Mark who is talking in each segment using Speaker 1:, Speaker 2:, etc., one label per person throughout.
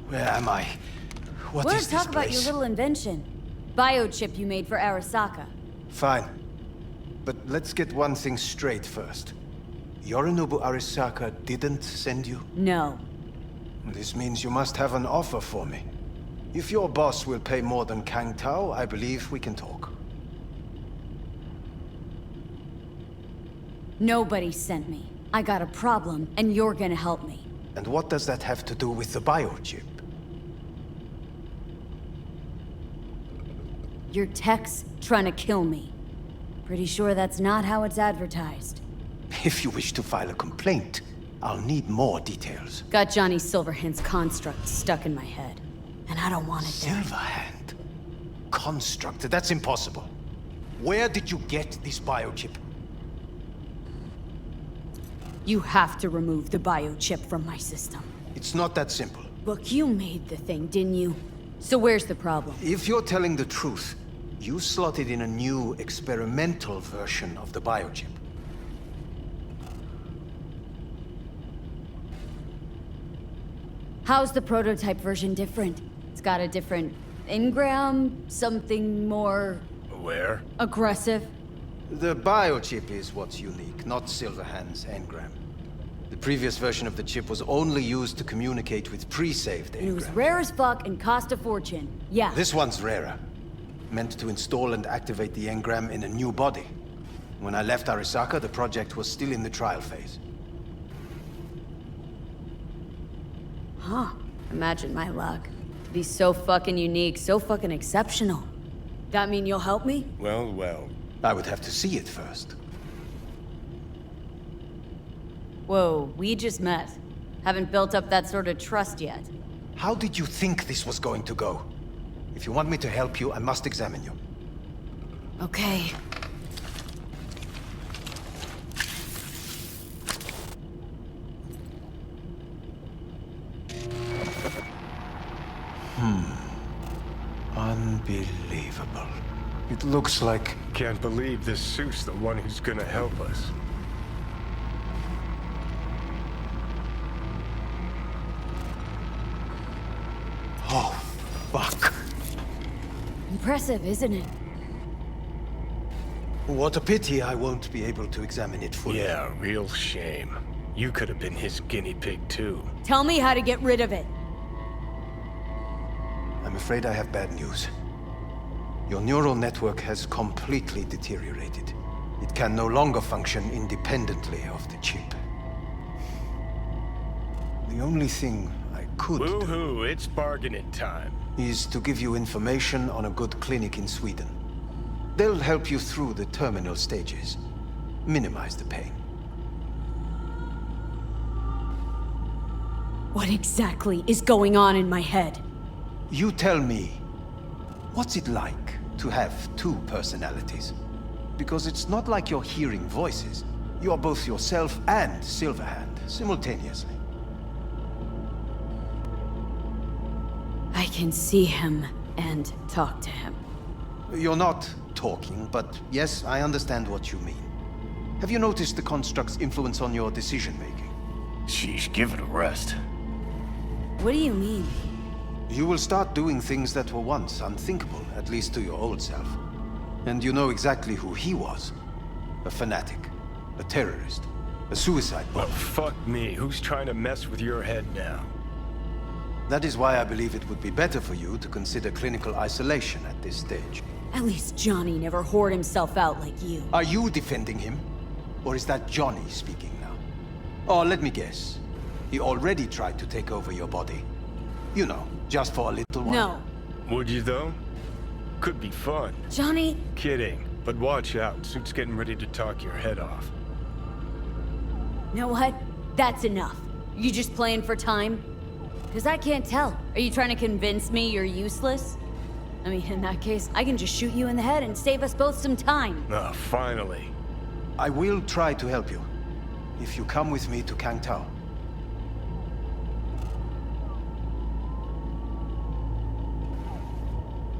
Speaker 1: Where am I? What
Speaker 2: Wanna
Speaker 1: is this
Speaker 2: talk about your
Speaker 1: place?
Speaker 2: little invention? Biochip you made for Arasaka.
Speaker 1: Fine. But let's get one thing straight first. Yorinobu Arasaka didn't send you?
Speaker 2: No.
Speaker 1: This means you must have an offer for me. If your boss will pay more than Kang Tao, I believe we can talk.
Speaker 2: Nobody sent me. I got a problem, and you're gonna help me.
Speaker 1: And what does that have to do with the biochip?
Speaker 2: Your tech's trying to kill me. Pretty sure that's not how it's advertised.
Speaker 1: If you wish to file a complaint, I'll need more details.
Speaker 2: Got Johnny Silverhand's construct stuck in my head. And I don't want it there.
Speaker 1: Silverhand? Constructed? That's impossible. Where did you get this biochip?
Speaker 2: You have to remove the biochip from my system.
Speaker 1: It's not that simple.
Speaker 2: Look, you made the thing, didn't you? So where's the problem?
Speaker 1: If you're telling the truth, you slotted in a new experimental version of the biochip.
Speaker 2: How's the prototype version different? It's got a different engram, something more
Speaker 3: Where?
Speaker 2: aggressive.
Speaker 1: The biochip is what's unique, not Silverhand's engram. The previous version of the chip was only used to communicate with pre-saved
Speaker 2: And it was
Speaker 1: engrams.
Speaker 2: rare as fuck and cost a fortune. Yeah.
Speaker 1: This one's rarer. Meant to install and activate the engram in a new body. When I left Arasaka, the project was still in the trial phase.
Speaker 2: Huh. Imagine my luck. To be so fucking unique, so fucking exceptional. That mean you'll help me?
Speaker 3: Well, well.
Speaker 1: I would have to see it first.
Speaker 2: Whoa, we just met. Haven't built up that sort of trust yet.
Speaker 1: How did you think this was going to go? If you want me to help you, I must examine you.
Speaker 2: Okay.
Speaker 1: Unbelievable. It looks like...
Speaker 3: Can't believe this suit's the one who's gonna help us.
Speaker 1: Oh, fuck.
Speaker 2: Impressive, isn't it?
Speaker 1: What a pity I won't be able to examine it fully.
Speaker 3: Yeah, real shame. You could have been his guinea pig, too.
Speaker 2: Tell me how to get rid of it.
Speaker 1: I'm afraid I have bad news. Your neural network has completely deteriorated. It can no longer function independently of the chip. The only thing I could do
Speaker 3: Woohoo, it's bargaining time.
Speaker 1: is to give you information on a good clinic in Sweden. They'll help you through the terminal stages. Minimize the pain.
Speaker 2: What exactly is going on in my head?
Speaker 1: You tell me, what's it like to have two personalities? Because it's not like you're hearing voices. You're both yourself and Silverhand, simultaneously.
Speaker 2: I can see him and talk to him.
Speaker 1: You're not talking, but yes, I understand what you mean. Have you noticed the construct's influence on your decision-making?
Speaker 3: Sheesh, give it a rest.
Speaker 2: What do you mean?
Speaker 1: You will start doing things that were once unthinkable, at least to your old self. And you know exactly who he was. A fanatic, a terrorist, a suicide
Speaker 3: Well,
Speaker 1: bomber.
Speaker 3: fuck me. Who's trying to mess with your head now?
Speaker 1: That is why I believe it would be better for you to consider clinical isolation at this stage.
Speaker 2: At least Johnny never whored himself out like you.
Speaker 1: Are you defending him? Or is that Johnny speaking now? Oh, let me guess. He already tried to take over your body. You know, just for a little while.
Speaker 2: No.
Speaker 3: Would you, though? Could be fun.
Speaker 2: Johnny,
Speaker 3: Kidding. But watch out. Suit's getting ready to talk your head off.
Speaker 2: you know what? That's enough. You just playing for time? Because I can't tell. Are you trying to convince me you're useless? I mean, in that case, I can just shoot you in the head and save us both some time.
Speaker 3: Ah, finally.
Speaker 1: I will try to help you. If you come with me to Kang Tao.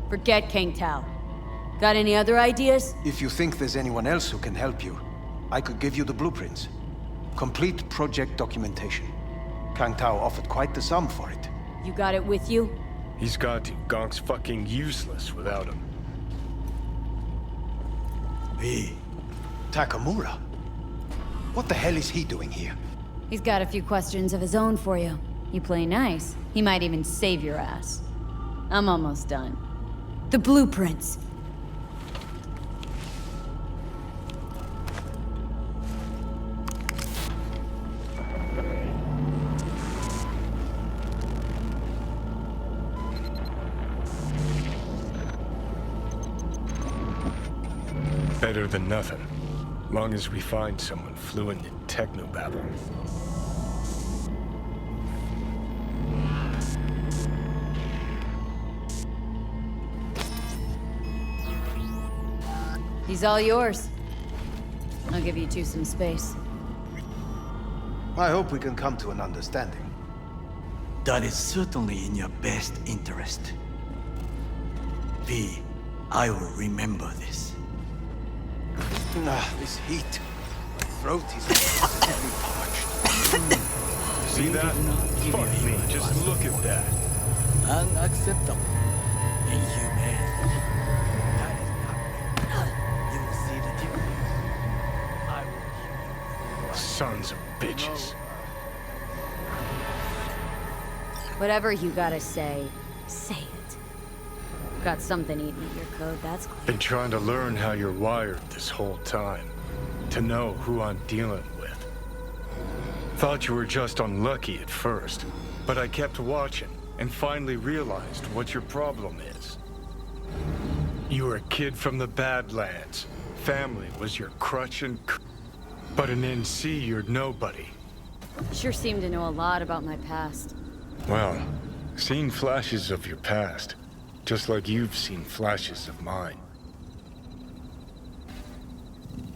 Speaker 2: Forget Kang Tao. Got any other ideas?
Speaker 1: If you think there's anyone else who can help you, I could give you the blueprints. Complete project documentation. Kang Tao offered quite the sum for it.
Speaker 2: You got it with you?
Speaker 3: He's got to. Gonk's fucking useless without him.
Speaker 1: V. Takamura? What the hell is he doing here?
Speaker 2: He's got a few questions of his own for you. You play nice, he might even save your ass. I'm almost done. The blueprints.
Speaker 3: Better than nothing. Long as we find someone fluent in technobabble.
Speaker 2: He's all yours. I'll give you two some space.
Speaker 1: I hope we can come to an understanding.
Speaker 4: That is certainly in your best interest. V, I will remember this.
Speaker 1: This heat. My throat is very parched.
Speaker 3: See that? Fuck me, just look at that.
Speaker 4: Unacceptable. Inhumane. That is not me. You will see the difference. I will.
Speaker 3: Sons of bitches.
Speaker 2: Whatever you gotta say, say it. Got something eating at your code, that's clear.
Speaker 3: Been trying to learn how you're wired this whole time. To know who I'm dealing with. Thought you were just unlucky at first, but I kept watching and finally realized what your problem is. You were a kid from the Badlands. Family was your crutch and but in NC you're nobody.
Speaker 2: Sure seem to know a lot about my past.
Speaker 3: Well, seen flashes of your past. Just like you've seen flashes of mine.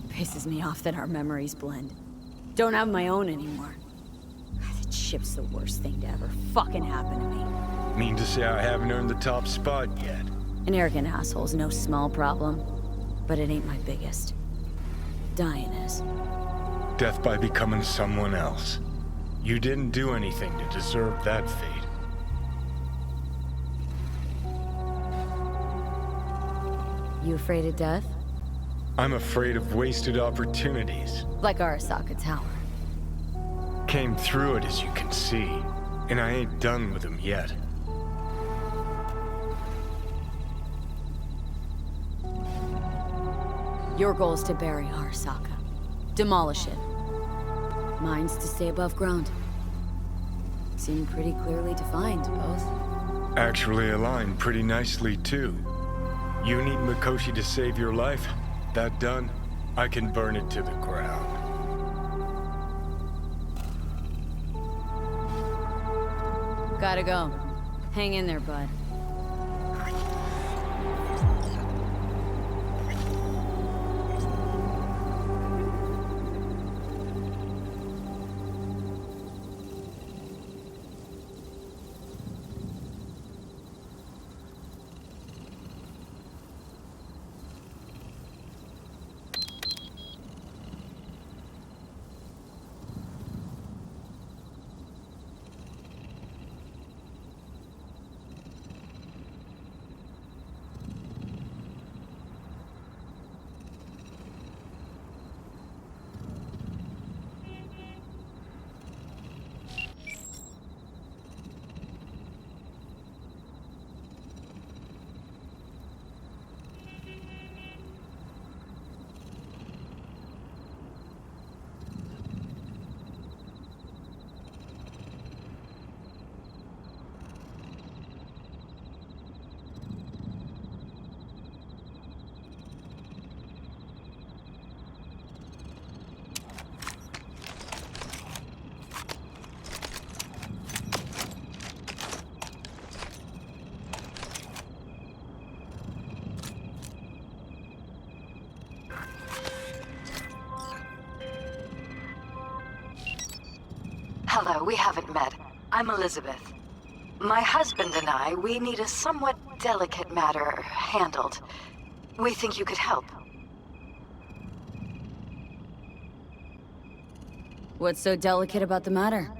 Speaker 2: Pisses me off that our memories blend. Don't have my own anymore. That ship's the worst thing to ever fucking happen to me.
Speaker 3: Mean to say I haven't earned the top spot yet.
Speaker 2: An arrogant asshole's no small problem, but it ain't my biggest. Dying is.
Speaker 3: Death by becoming someone else. You didn't do anything to deserve that fate.
Speaker 2: You afraid of death?
Speaker 3: I'm afraid of wasted opportunities.
Speaker 2: Like Arasaka Tower.
Speaker 3: Came through it, as you can see, and I ain't done with them yet.
Speaker 2: Your goal is to bury Arasaka. Demolish it. Mine's to stay above ground. Seem pretty clearly defined, both.
Speaker 3: Actually aligned pretty nicely, too. You need Mikoshi to save your life? That done, I can burn it to the ground.
Speaker 2: Gotta go. Hang in there, bud.
Speaker 5: Hello, we haven't met. I'm Elizabeth. My husband and I, we need a somewhat delicate matter handled. We think you could help.
Speaker 2: What's so delicate about the matter?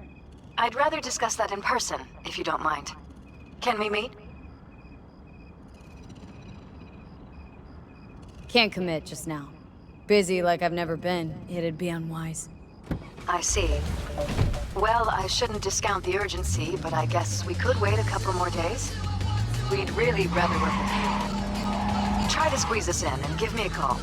Speaker 5: I'd rather discuss that in person, if you don't mind. Can we meet?
Speaker 2: Can't commit just now. Busy like I've never been. It'd be unwise.
Speaker 5: I see. Well, I shouldn't discount the urgency, but I guess we could wait a couple more days. We'd really rather work with you. Try to squeeze us in and give me a call.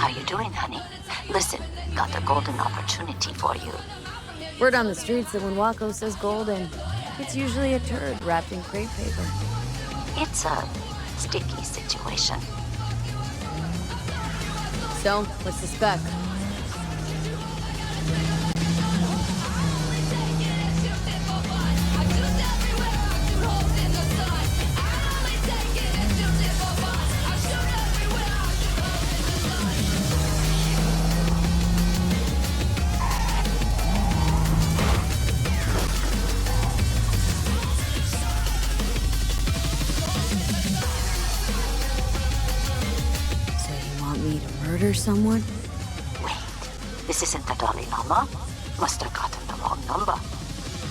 Speaker 6: How you doing, honey? Listen, got a golden opportunity for you.
Speaker 2: Word on the streets that when Waco says golden, it's usually a turd wrapped in crepe paper.
Speaker 6: It's a sticky situation.
Speaker 2: So, what's the spec? Murder someone?
Speaker 6: Wait, this isn't the Dalai Lama? Must have gotten the wrong number.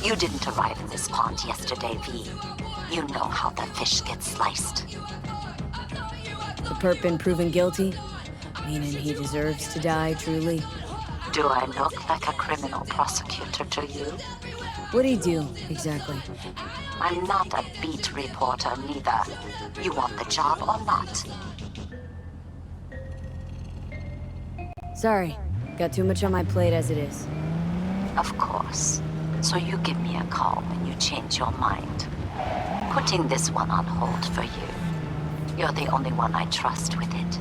Speaker 6: You didn't arrive in this pond yesterday, V. You know how the fish gets sliced.
Speaker 2: The perp been proven guilty? Meaning he deserves to die, truly?
Speaker 6: Do I look like a criminal prosecutor to you?
Speaker 2: What'd he do, exactly?
Speaker 6: I'm not a beat reporter, neither. You want the job or not?
Speaker 2: Sorry, got too much on my plate as it is.
Speaker 6: Of course. So you give me a call when you change your mind. Putting this one on hold for you. You're the only one I trust with it.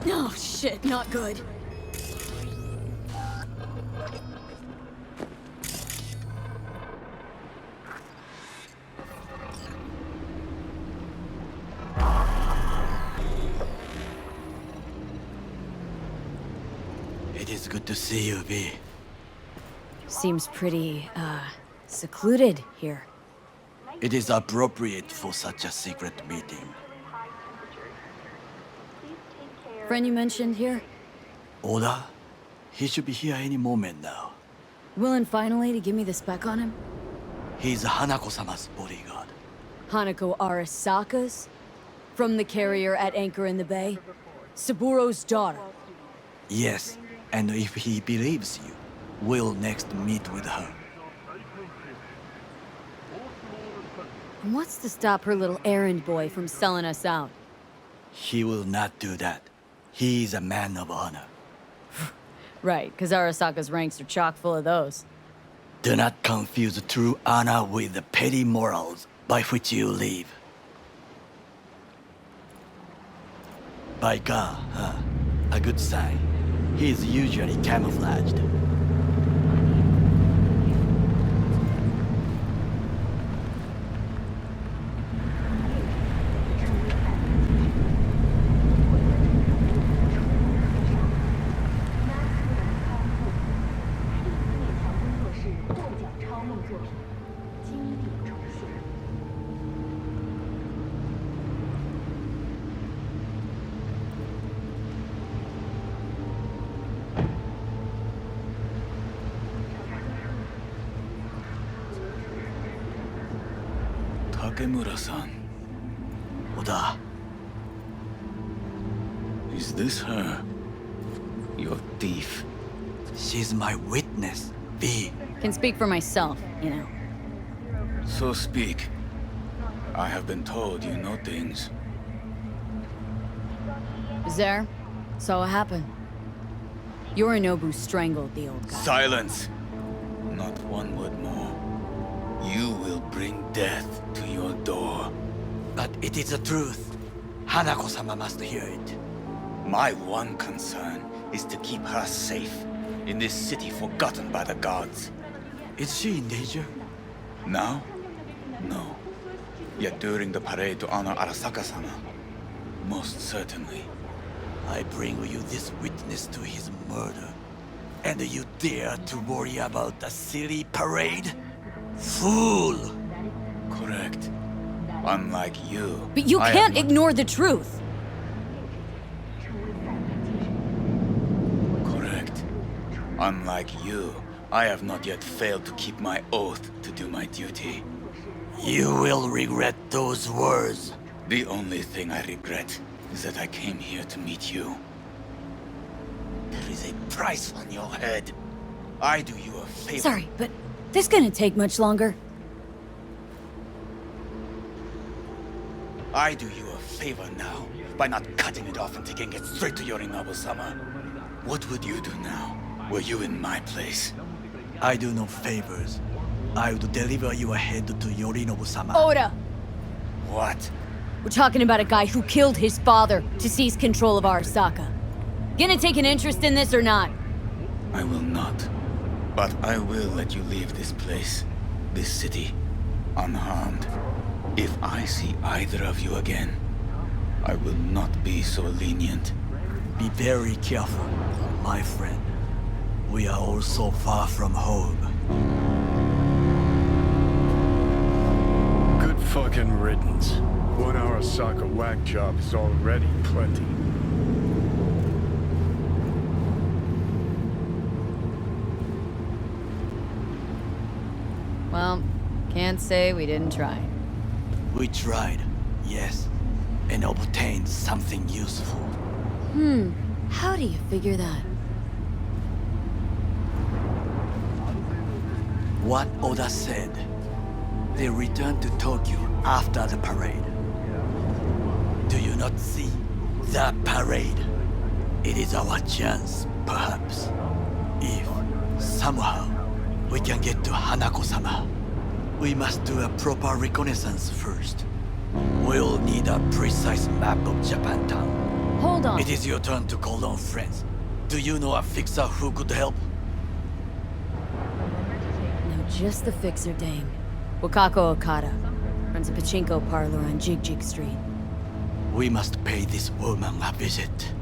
Speaker 2: Oh, shit, not good.
Speaker 4: It is good to see you, V.
Speaker 2: Seems pretty, secluded here.
Speaker 4: It is appropriate for such a secret meeting.
Speaker 2: Friend you mentioned here?
Speaker 4: Oda? He should be here any moment now.
Speaker 2: Willing finally to give me the spec on him?
Speaker 4: He's Hanako-sama's bodyguard.
Speaker 2: Hanako Arasaka's? From the carrier at anchor in the bay? Saburo's daughter.
Speaker 4: Yes, and if he believes you, we'll next meet with her.
Speaker 2: And what's to stop her little errand boy from selling us out?
Speaker 4: He will not do that. He is a man of honor.
Speaker 2: Right, because Arasaka's ranks are chock full of those.
Speaker 4: Do not confuse true honor with the petty morals by which you live. By God, huh? A good sign. He is usually camouflaged.
Speaker 7: Takemura-san,
Speaker 4: Oda,
Speaker 7: is this her? Your thief?
Speaker 4: she's my witness, V.
Speaker 2: Can speak for myself, you know.
Speaker 7: So speak. I have been told you know things.
Speaker 2: Was there? Saw what happened. Yorinobu strangled the old guy.
Speaker 7: Silence! Not one word more. You will bring death to your door.
Speaker 4: But it is the truth. Hanako-sama must hear it.
Speaker 7: My one concern is to keep her safe in this city forgotten by the gods.
Speaker 4: Is she in danger?
Speaker 7: Now? No. Yet during the parade to honor Arasaka-sama, most certainly.
Speaker 4: I bring you this witness to his murder. And you dare to worry about a silly parade? Fool!
Speaker 7: Correct. Unlike you.
Speaker 2: But you
Speaker 7: I
Speaker 2: can't
Speaker 7: have not-
Speaker 2: ignore the truth!
Speaker 7: Correct. Unlike you, I have not yet failed to keep my oath to do my duty.
Speaker 4: You will regret those words.
Speaker 7: The only thing I regret is that I came here to meet you. There is a price on your head. I do you a favor.
Speaker 2: Sorry, but this gonna take much longer.
Speaker 7: I do you a favor now by not cutting it off and taking it straight to Yorinobu-sama. What would you do now, were you in my place?
Speaker 4: I do no favors. I would deliver your head to Yorinobu-sama.
Speaker 2: Oda!
Speaker 7: What?
Speaker 2: We're talking about a guy who killed his father to seize control of Arasaka. Gonna take an interest in this or not?
Speaker 7: I will not. But I will let you leave this place, this city, unharmed. If I see either of you again, I will not be so lenient.
Speaker 4: Be very careful, my friend. We are all so far from home.
Speaker 3: Good fucking riddance. One Arasaka whack job is already plenty.
Speaker 2: Well, can't say we didn't try.
Speaker 4: We tried, yes, and obtained something useful.
Speaker 2: How do you figure that?
Speaker 4: What Oda said. They returned to Tokyo after the parade. Do you not see? The parade. It is our chance, perhaps. If, somehow, we can get to Hanako-sama, we must do a proper reconnaissance first. We'll need a precise map of Japantown.
Speaker 2: Hold on.
Speaker 4: It is your turn to call on friends. Do you know a fixer who could help?
Speaker 2: No, just the fixer dang. Wakako Okada. Runs a pachinko parlor on Jig Street.
Speaker 4: We must pay this woman a visit.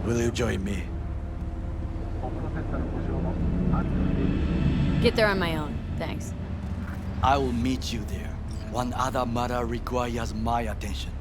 Speaker 4: Will you join me?
Speaker 2: Get there on my own, thanks.
Speaker 4: I will meet you there. One other matter requires my attention.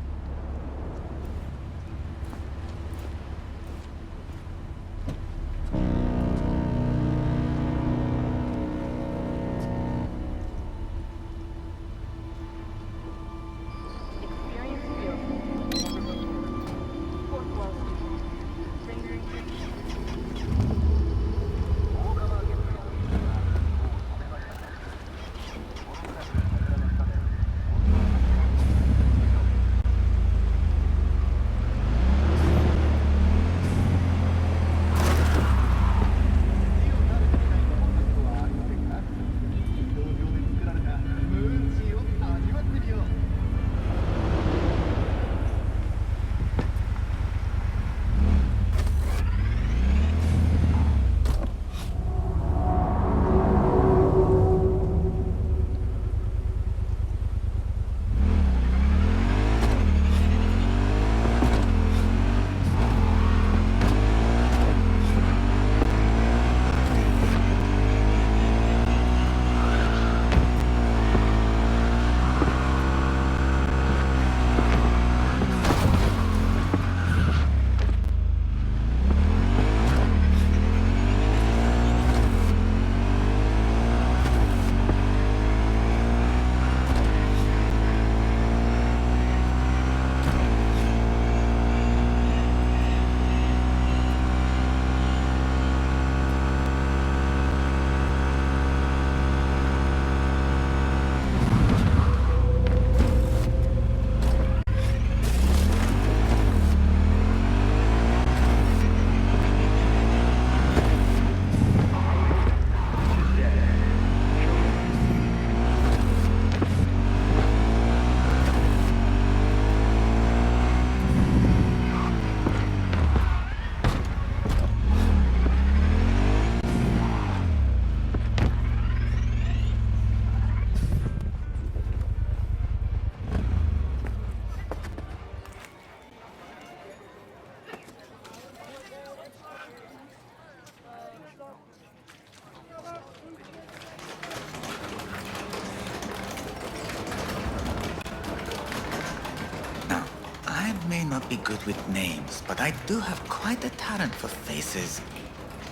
Speaker 7: May not be good with names, but I do have quite a talent for faces.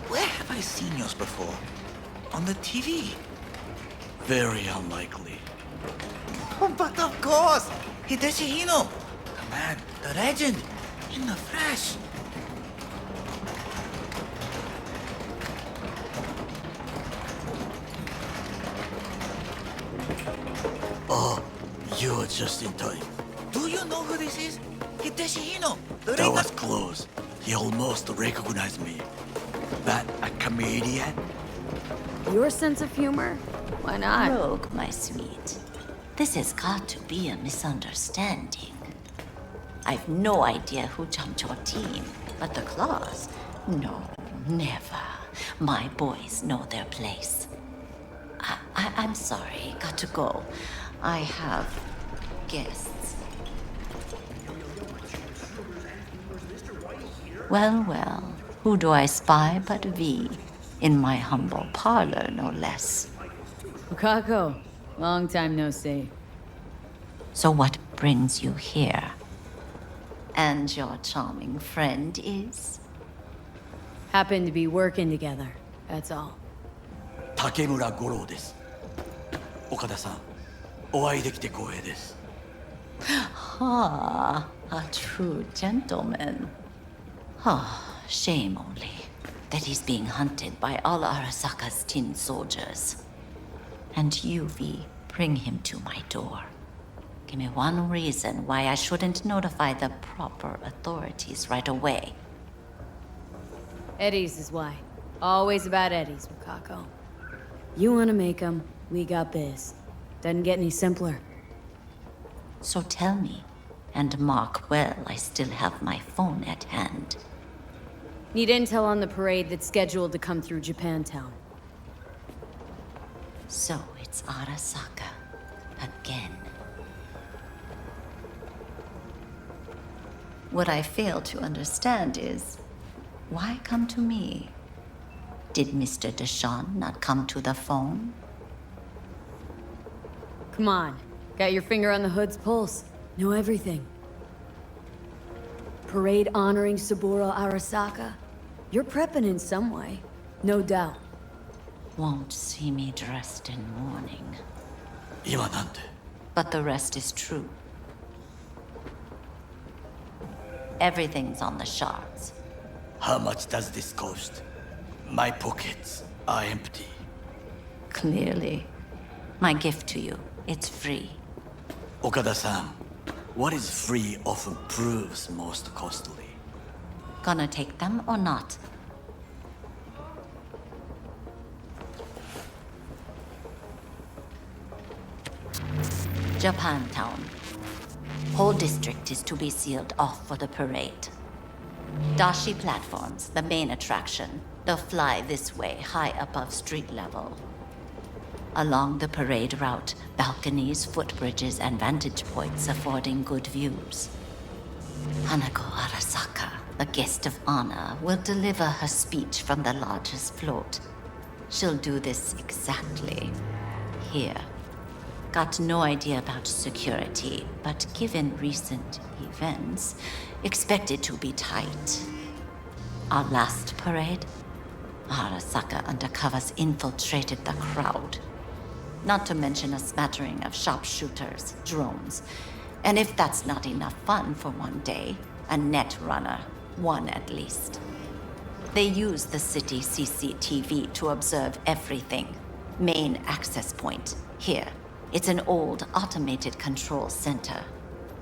Speaker 7: Where have I seen yours before? On the TV?
Speaker 4: Very unlikely.
Speaker 7: Oh, but of course! Hideshi Hino! The man, the legend, in the flesh.
Speaker 4: Oh, you're just in time.
Speaker 7: Do you know who this is? Hideshi Hino, the
Speaker 4: That
Speaker 7: ring
Speaker 4: was close. He almost recognized me. But a comedian?
Speaker 2: Your sense of humor? Why not?
Speaker 6: Rogue, my sweet. This has got to be a misunderstanding. I've no idea who jumped your team, but the claws? No, never. My boys know their place. I'm sorry, got to go. I have guests. Well, well, who do I spy but V? In my humble parlor, no less.
Speaker 2: Wakako, long time no see.
Speaker 6: So what brings you here? And your charming friend is?
Speaker 2: Happen to be working together, that's all.
Speaker 4: 竹村五郎です。岡田さん、お会いできて光栄です。
Speaker 6: Ah, a true gentleman. Ah, shame only that he's being hunted by all Arasaka's tin soldiers. And you, V, bring him to my door. Give me one reason why I shouldn't notify the proper authorities right away.
Speaker 2: Eddie's is why. Always about Eddie's, Wakako. You wanna make them, we got biz. Doesn't get any simpler.
Speaker 6: So tell me, And mark well, I still have my phone at hand.
Speaker 2: Need intel on the parade that's scheduled to come through Japantown.
Speaker 6: So it's Arasaka again. What I fail to understand is, why come to me? Did Mr. Deshawn not come to the phone?
Speaker 2: Come on. Got your finger on the hood's pulse. Know everything. Parade honoring Saburo Arasaka? You're prepping in some way. No doubt.
Speaker 6: Won't see me dressed in mourning.
Speaker 4: 今なんて
Speaker 6: But the rest is true. Everything's on the shards.
Speaker 4: How much does this cost? My pockets are empty.
Speaker 6: Clearly. My gift to you, it's free.
Speaker 4: Okada-san, what is free often proves most costly.
Speaker 6: Gonna take them or not? Japantown. Whole district is to be sealed off for the parade. Dashi platforms, the main attraction. They'll fly this way, high above street level. Along the parade route, balconies, footbridges, and vantage points affording good views. Hanako Arasaka, the guest of honor, will deliver her speech from the largest float. She'll do this exactly here. Got no idea about security, but given recent events, expected to be tight. Our last parade, Arasaka undercovers infiltrated the crowd. Not to mention a smattering of sharpshooters, drones, and if that's not enough fun for one day, a net runner, one at least. They use the city CCTV to observe everything. Main access point, here. It's an old automated control center.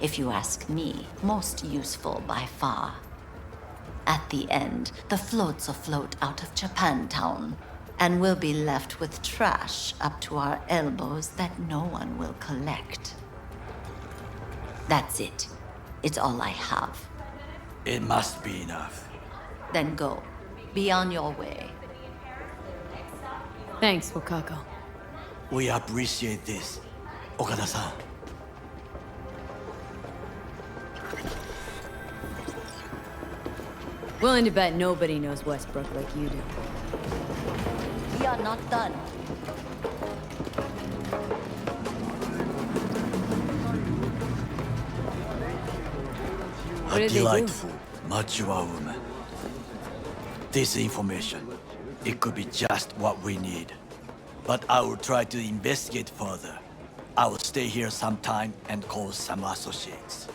Speaker 6: If you ask me, most useful by far. At the end, the floats will float out of Japantown, and we'll be left with trash up to our elbows that no one will collect. That's it. It's all I have.
Speaker 4: It must be enough.
Speaker 6: Then go. Be on your way.
Speaker 2: Thanks, Wakako.
Speaker 4: We appreciate this, Okada-san.
Speaker 2: Willing to bet nobody knows Westbrook like you do.
Speaker 6: We are not done.
Speaker 2: What
Speaker 4: A
Speaker 2: did they do?
Speaker 4: delightful, mature woman. This information, it could be just what we need. But I will try to investigate further. I will stay here some time and call some associates.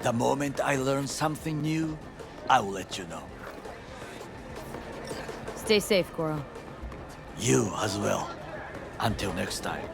Speaker 4: The moment I learn something new, I will let you know.
Speaker 2: Stay safe, Goro.
Speaker 4: You as well. Until next time.